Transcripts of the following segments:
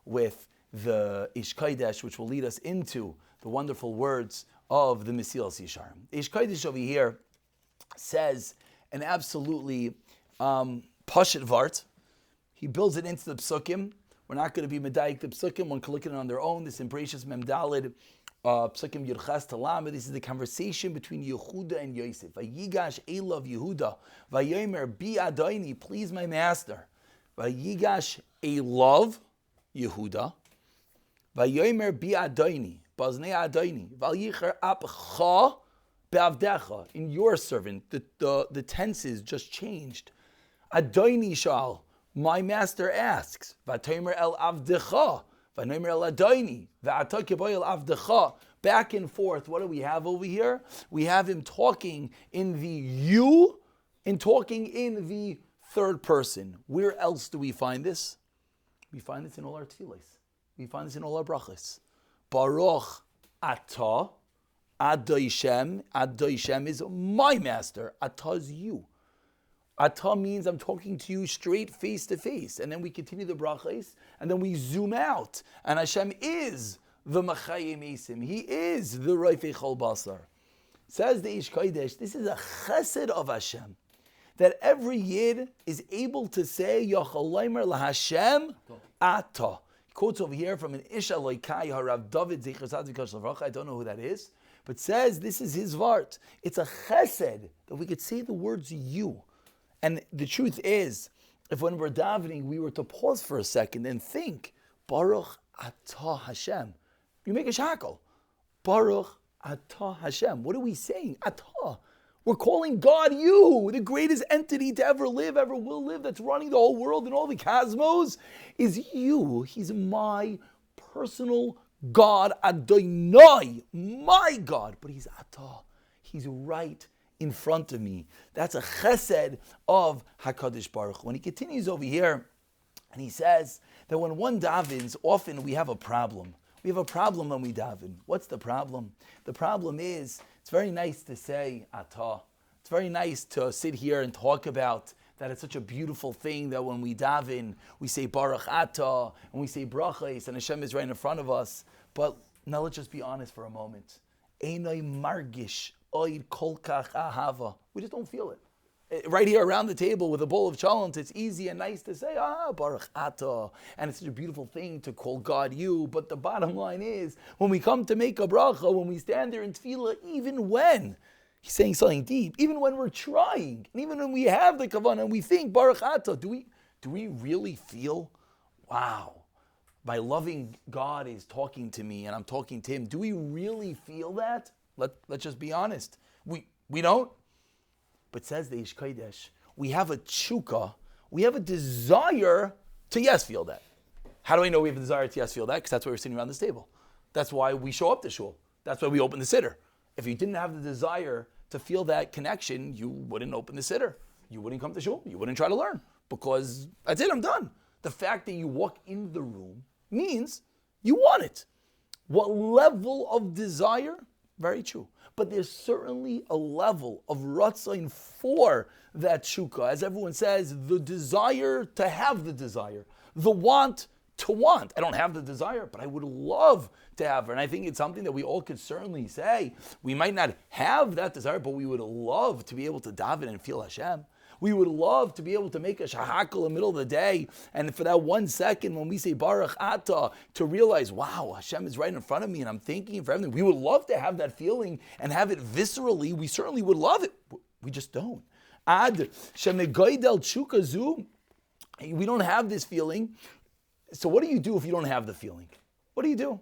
with the Ish Kodesh, which will lead us into the wonderful words of the Mesilas Yesharim. Ish Kodesh over here says an absolutely pashut vart. He builds it into the psukim. We're not going to be medayik the psukim. One can look at it on their own. This in Bereshis Mem Daled, psukim Yudches Talamed. This is the conversation between Yehuda and Yosef. Vayigash Elav Yehuda. Vayomer Bi Adoni, please my master. Vayigash Elav Yehuda. Vayomer Bi Adoni. Baznei Adoni. Vayicher Apcha Be'avdecha. In your servant, the tenses just changed. Adoni Shal. My master asks, V'atomer el avdecha, v'nomer el adoni, v'ata kiboy el avdecha. Back and forth, what do we have over here? We have him talking in the you and talking in the third person. Where else do we find this? We find this in all our tefillos. We find this in all our brachos. Baruch ata, Adoi Shem. Adoi Shem is my master. Ata is you. Ata means I'm talking to you straight face to face. And then we continue the brachos, and then we zoom out. And Hashem is the Machayim Esim. He is the Roifei Chol Basar. Says the Ish Kodesh, this is a chesed of Hashem. That every Yid is able to say, Yochalomer LaHashem Ata. He quotes over here from an Ish Aloikai Harav David Zecher Tzaddik Shavracha. I don't know who that is. But says this is his vart. It's a chesed that we could say the words you. And the truth is, if when we're davening, we were to pause for a second and think, Baruch Atah Hashem. You make a shackle. Baruch Atah Hashem. What are we saying? Atah. We're calling God you, the greatest entity to ever live, ever will live, that's running the whole world and all the cosmos, is you. He's my personal God, Adonai, my God. But he's Atah. He's right in front of me. That's a chesed of HaKadosh Baruch Hu. When he continues over here, and he says that when one davens, often we have a problem. We have a problem when we daven. What's the problem? The problem is, it's very nice to say Atah. It's very nice to sit here and talk about that it's such a beautiful thing that when we daven, we say Baruch Atah, and we say brachos, and Hashem is right in front of us. But now let's just be honest for a moment. Einay margish oid kolkach ahava. We just don't feel it. Right here around the table with a bowl of cholent, it's easy and nice to say, Baruch Atah. And it's such a beautiful thing to call God you. But the bottom line is, when we come to make a bracha, when we stand there in tefillah, even when he's saying something deep, even when we're trying, and even when we have the kavanah and we think Baruch Atah, do we really feel, wow, my loving God is talking to me and I'm talking to him? Do we really feel that? Let's just be honest. We don't. But says the Ish Kodesh, we have a tshuka, we have a desire to yes feel that. How do I know we have a desire to yes feel that? Because that's why we're sitting around this table. That's why we show up to shul. That's why we open the siddur. If you didn't have the desire to feel that connection, you wouldn't open the siddur. You wouldn't come to shul. You wouldn't try to learn. Because that's it, I'm done. The fact that you walk in the room means you want it. What level of desire? Very true. But there's certainly a level of ratzon for that shukah. As everyone says, the desire to have the desire. The want to want. I don't have the desire, but I would love to have it. And I think it's something that we all could certainly say. We might not have that desire, but we would love to be able to daven and feel Hashem. We would love to be able to make a shahakal in the middle of the day, and for that 1 second when we say Baruch Atah, to realize, wow, Hashem is right in front of me and I'm thanking him for everything. We would love to have that feeling and have it viscerally. We certainly would love it. We just don't. Ad shemegoydel chukazu. We don't have this feeling. So what do you do if you don't have the feeling? What do you do?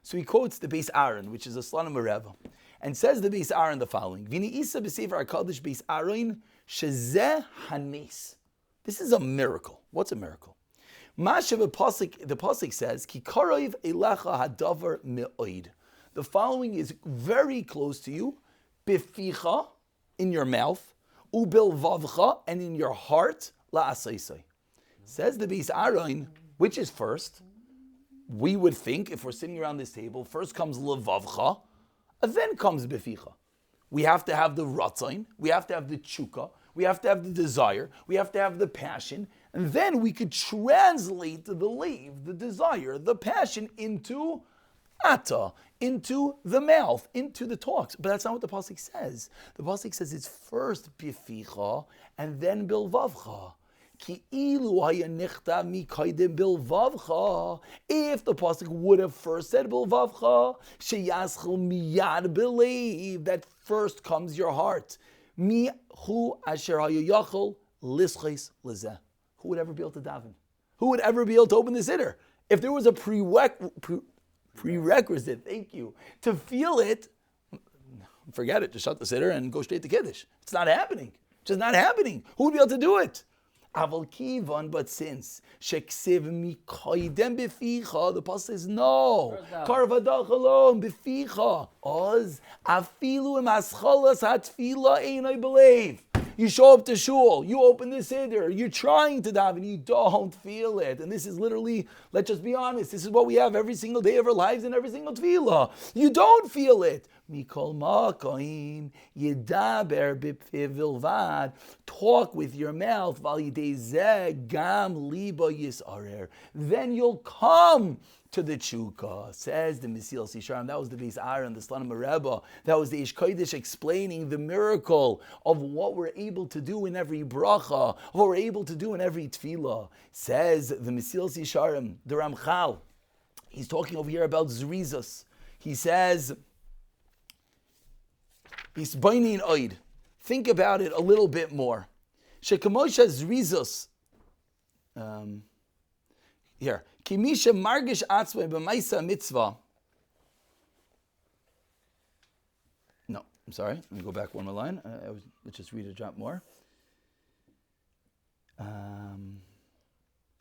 So he quotes the Beis Aaron, which is a Slonimer Rebbe, and says the Beis Aaron the following: V'ni isa b'sefer HaKadosh Beis Aaron shezeh hanes. This is a miracle. What's a miracle? Masha the pasuk says, Ki karoiv elecha hadavar me'oid. The following is very close to you, bificha, in your mouth, ubil vavcha, and in your heart, la'asaysay. Says the Beis Aaron, which is first? We would think, if we're sitting around this table, first comes levavcha, and then comes bificha. We have to have the ratzon, we have to have the tshuka, we have to have the desire, we have to have the passion, And then we could translate the belief, the desire, the passion into ata, into the mouth, into the talks. But that's not what the pasuk says. The pasuk says it's first bificha and then bilvavcha. If the pasuk would have first said bilvavcha, sheyaschel miyad believe, that first comes your heart. Mi hu asher hayayachol lischais lezeh. Who would ever be able to daven? Who would ever be able to open the siddur? If there was a prerequisite, thank you, to feel it, forget it, just shut the siddur and go straight to Kiddush. It's not happening. It's just not happening. Who would be able to do it? Aval kivan, but since sheksiv mikoidem beficha, the pasuk says no. Karvadach alone beficha. Oz afilu imaschalas hatfila einay believe. You show up to shul, you open the siddur, you're trying to daven, you don't feel it. And this is literally, let's just be honest, this is what we have every single day of our lives and every single tefillah. You don't feel it. Mikol ma'koim yedaber b'piv vilvad. Talk with your mouth. Val yidei zeh gam liba yisarer. Then you'll come to the tshuka, says the Mesilas Yesharim. That was the base iron, the Slonimer Rebbe. That was the Ish Kodesh explaining the miracle of what we're able to do in every bracha, of what we're able to do in every tefillah. Says the Mesilas Yesharim, the Ramchal. He's talking over here about zrizos. He says, Isbainin oid. Think about it a little bit more. Shekamosha zrizos. Here. Kimisha margish atzmei b'maisa mitzvah. No, I'm sorry. Let me go back one more line. Let's just read a drop more. V'amna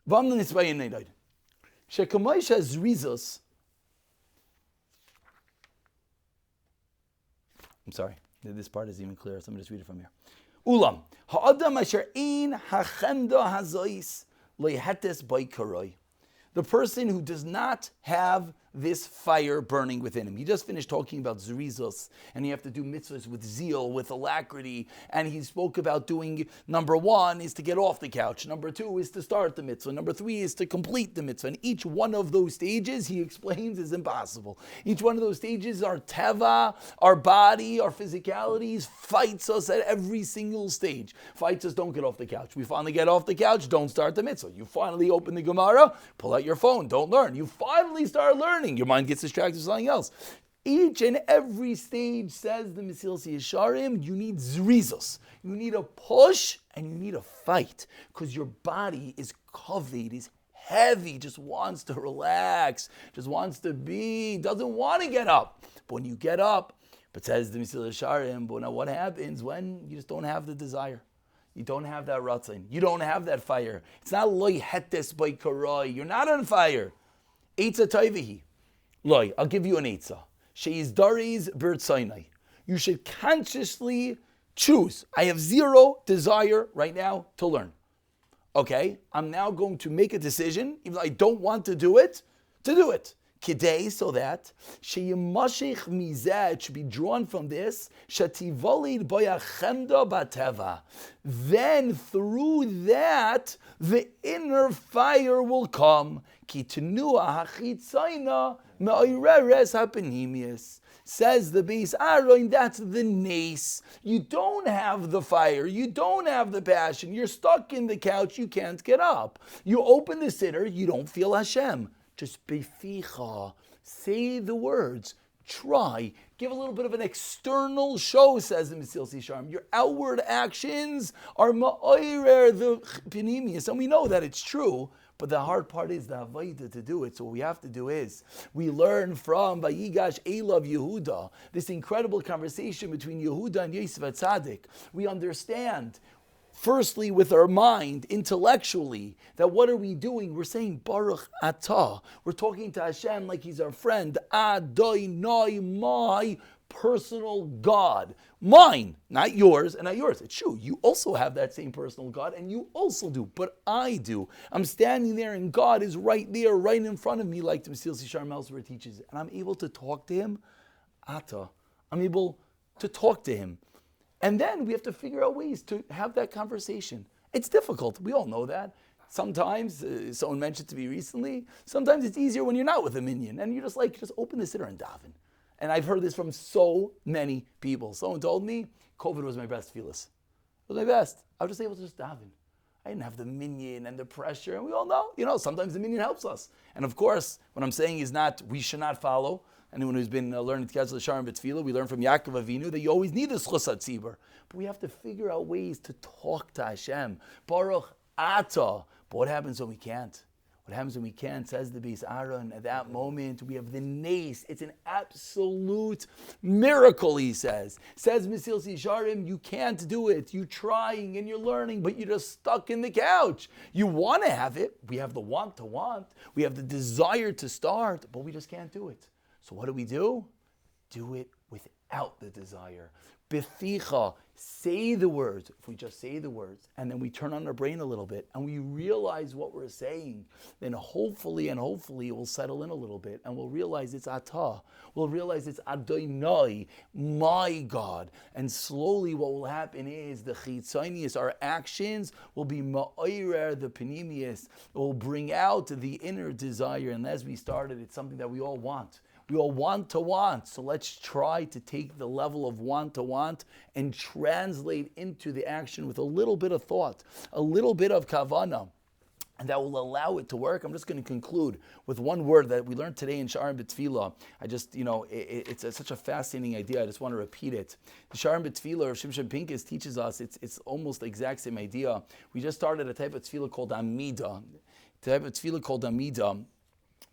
nitzvayin neidod. Shekamosha zrizos. I'm sorry. This part isn't even clear, so I'm going to just read it from here. Ulam. Ha'adam asher ein hachemda hazois lehetes b'karoi. The person who does not have this fire burning within him. He just finished talking about zrizos, and you have to do mitzvahs with zeal, with alacrity, and he spoke about doing, number one is to get off the couch, number two is to start the mitzvah, number three is to complete the mitzvah, and each one of those stages, he explains, is impossible. Each one of those stages, our teva, our body, our physicalities, fights us at every single stage. Fights us, don't get off the couch. We finally get off the couch, don't start the mitzvah. You finally open the Gemara, pull out your phone, don't learn. You finally start learning. Your mind gets distracted with something else. Each and every stage, says the Mesilas Yesharim, you need zrizos. You need a push and you need a fight, because your body is kaved, is heavy, just wants to relax, just wants to be, doesn't want to get up. But when you get up, but says the Mesilas Yesharim, but now what happens when you just don't have the desire? You don't have that ratzon. You don't have that fire. It's not loy hetes by karoi. You're not on fire. Eitza taivihi. Loy, I'll give you an eitzah. Sheis daris b'rtzainai. You should consciously choose. I have zero desire right now to learn. Okay, I'm now going to make a decision, even though I don't want to do it, Kidei, so that sheyimashich mizeh, it should be drawn from this, shativolid boyachemda bateva. Then through that, the inner fire will come. Ki tenua hachitzayna me'oireres hapenimius. Says the Beis Aaron, that's the nace. You don't have the fire. You don't have the passion. You're stuck in the couch. You can't get up. You open the siddur. You don't feel Hashem. Just beficha. Say the words. Try. Give a little bit of an external show, says the Mesilas Yesharim. Your outward actions are ma'oirer the penimius. And we know that it's true. But the hard part is the avodah to do it. So what we have to do is, we learn from Vayigash Elav Yehuda, this incredible conversation between Yehuda and Yosef HaTzadik. We understand, firstly with our mind, intellectually, that what are we doing? We're saying Baruch Atah. We're talking to Hashem like He's our friend. Adonai, my personal God. Mine, not yours, and not yours. It's true. You also have that same personal God, and you also do, but I do. I'm standing there, and God is right there, right in front of me, like the Mesilas Yesharim elsewhere teaches, and I'm able to talk to Him. Ata. I'm able to talk to Him. And then we have to figure out ways to have that conversation. It's difficult. We all know that. Sometimes, someone mentioned to me recently, sometimes it's easier when you're not with a minyan and you're just open the siddur and daven. And I've heard this from so many people. Someone told me COVID was my best tefillas. It was my best. I was just able to just daven. I didn't have the minyan and the pressure, and we all know, sometimes the minyan helps us. And of course, what I'm saying is not, we should not follow. Anyone who's been learning Tkaz L'Sharim B'Tefillah, we learn from Yaakov Avinu that you always need this chus hatzibur. But we have to figure out ways to talk to Hashem. Baruch Atah. But what happens when we can't? What happens when we can't? Says the Beis Aaron. At that moment, we have the nace. It's an absolute miracle, he says. Says Mesilas Yesharim, you can't do it. You're trying and you're learning, but you're just stuck in the couch. You want to have it. We have the want to want. We have the desire to start, but we just can't do it. So what do? Do it without the desire. Beficha, say the words. If we just say the words and then we turn on our brain a little bit and we realize what we're saying, then hopefully it will settle in a little bit and we'll realize it's Atah. We'll realize it's Adonai, my God. And slowly what will happen is the chitzonius, our actions, will be ma'orer, the penimius. It will bring out the inner desire. And as we started, it's something that we all want. We all want to want. So let's try to take the level of want to want and translate into the action with a little bit of thought, a little bit of kavana. And that will allow it to work. I'm just going to conclude with one word that we learned today in Sharim B'Tefillah. It's such a fascinating idea. I just want to repeat it. The Sharim B'Tefillah of Shimshon Pincus teaches us, it's almost the exact same idea. We just started a type of tefillah called Amida. The type of tefillah called Amida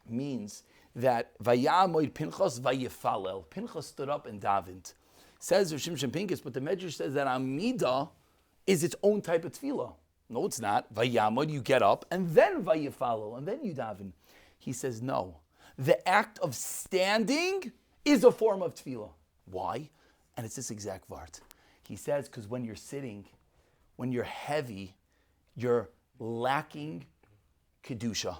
means that Vayamoid Pinchas Vayifalel. Pinchas stood up and davened. Says Rav Shimshon Pincus, but the Medrash says that Amida is its own type of tefillah. No, it's not. Vayamod, you get up, and then Vayifalel, and then you daven. He says no. The act of standing is a form of tefillah. Why? And it's this exact vart. He says, because when you're sitting, when you're heavy, you're lacking kedusha.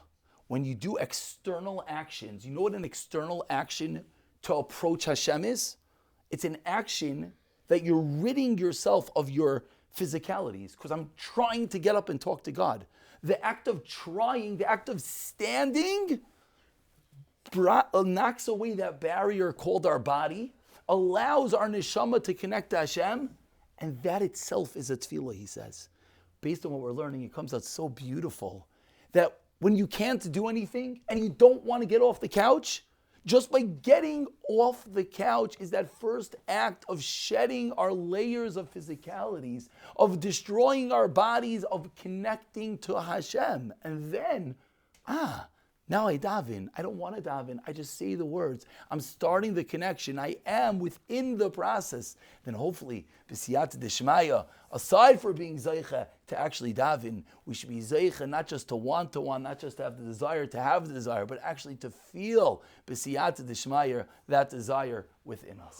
When you do external actions, you know what an external action to approach Hashem is? It's an action that you're ridding yourself of your physicalities, because I'm trying to get up and talk to God. The act of trying, the act of standing, knocks away that barrier called our body, allows our neshama to connect to Hashem, and that itself is a tefillah, he says. Based on what we're learning, it comes out so beautiful that when you can't do anything and you don't want to get off the couch, just by getting off the couch is that first act of shedding our layers of physicalities, of destroying our bodies, of connecting to Hashem. And then, now I daven. I don't want to daven. I just say the words. I'm starting the connection. I am within the process. Then hopefully, b'siyata d'shmaya, aside from being zeicha to actually daven, we should be zeicha not just to want, not just to have the desire to have the desire, but actually to feel b'siyata d'shmaya, that desire within us.